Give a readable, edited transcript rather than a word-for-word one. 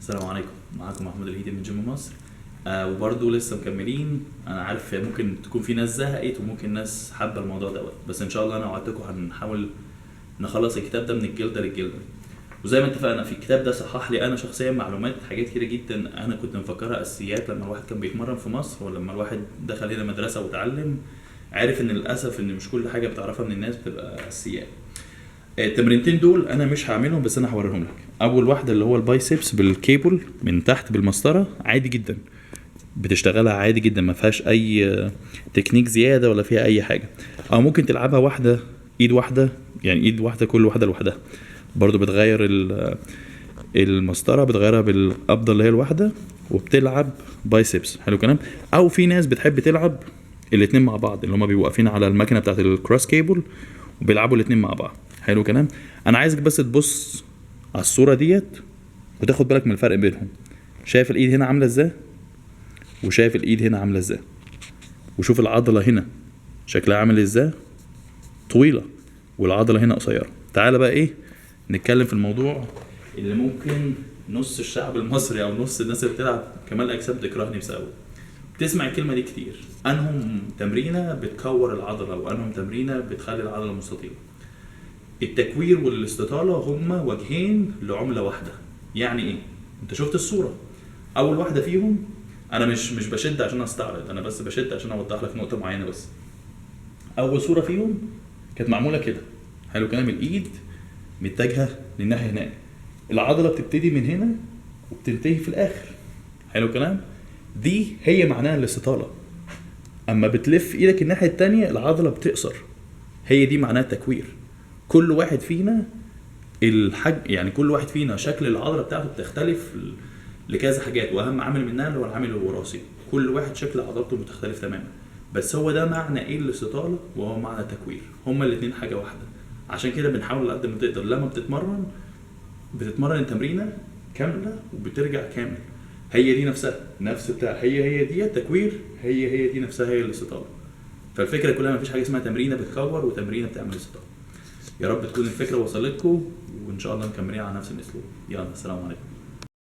السلام عليكم، معاكم محمود الهيدي من جيم مصر. وبرضه لسه مكملين. انا عارف ممكن تكون في ناس زهقت وممكن ناس حابه الموضوع دوت، بس ان شاء الله انا وعدتكم هنحاول نخلص الكتاب ده من الجلده للجلده. وزي ما اتفقنا في الكتاب ده صحح لي انا شخصيا معلومات حاجات كتيره جدا انا كنت مفكرها اساسيات لما الواحد كان بيتمرن في مصر، ولما الواحد دخل هنا مدرسه وتعلم عارف ان للاسف ان مش كل حاجه بتعرفها من الناس بتبقى اساسيات. التمرينتين دول انا مش هعملهم، بس انا هوريهم لك. اول واحده اللي هو البايسبس بالكيبل من تحت بالمسطره، عادي جدا بتشتغلها عادي جدا، ما فيهاش اي تكنيك زياده ولا فيها اي حاجه. او ممكن تلعبها واحده ايد واحده، يعني ايد واحده كل واحده لوحدها، برضو بتغير المسطره بتغيرها بالقبضه اللي هي الواحده وبتلعب بايسبس. حلو كلام. او في ناس بتحب تلعب الاتنين مع بعض، اللي هم بيبقوا واقفين على المكنه بتاعت الكروس كيبل وبيلعبوا الاتنين مع بعض. حلو كلام. انا عايزك بس تبص على الصوره ديت وتاخد بالك من الفرق بينهم. شايف الايد هنا عامله ازاي وشايف الايد هنا عامله ازاي، وشوف العضله هنا شكلها عامل ازاي، طويله، والعضله هنا قصيره. تعال بقى ايه نتكلم في الموضوع اللي ممكن نص الشعب المصري او نص الناس اللي بتلعب كمال اجسام تكرهني بسببه. بتسمع الكلمه دي كتير، انهم تمرينه بتكور العضله وانهم تمرينه بتخلي العضله مستطيله. التكوير والاستطاله هما وجهين لعمله واحده. يعني ايه؟ انت شفت الصوره، اول واحده فيهم انا مش بشد عشان استعرض، انا بس بشد عشان اوضح لك نقطه معينه بس. اول صوره فيهم كانت معموله كده. حلو كلام. الايد متجهه للناحيه هناك، العضله بتبتدي من هنا وبتنتهي في الاخر. حلو كلام. دي هي معناها الاستطاله. اما بتلف ايدك الناحيه التانية العضله بتقصر، هي دي معناها التكوير. كل واحد فينا يعني كل واحد فينا شكل العضله بتاعته بتختلف لكذا حاجات، واهم عامل منها اللي هو العامل الوراثي. كل واحد شكل عضلته متختلف تماما، بس هو ده معنى ايه الاستطاله وهو معنى التكوير. هما الاثنين حاجه واحده. عشان كده بنحاول قد ما تقدر لما بتتمرن التمرينه كامله وبترجع كامل. هي دي نفسها نفس بتاع هي دي التكوير، هي دي نفسها هي الاستطاله. فالفكره كلها مفيش حاجه اسمها تمرينه بتكور وتمرينه بتعمل استطاله. يا رب تكون الفكره وصلتكم، وان شاء الله مكملين على نفس الاسلوب. يلا السلام عليكم.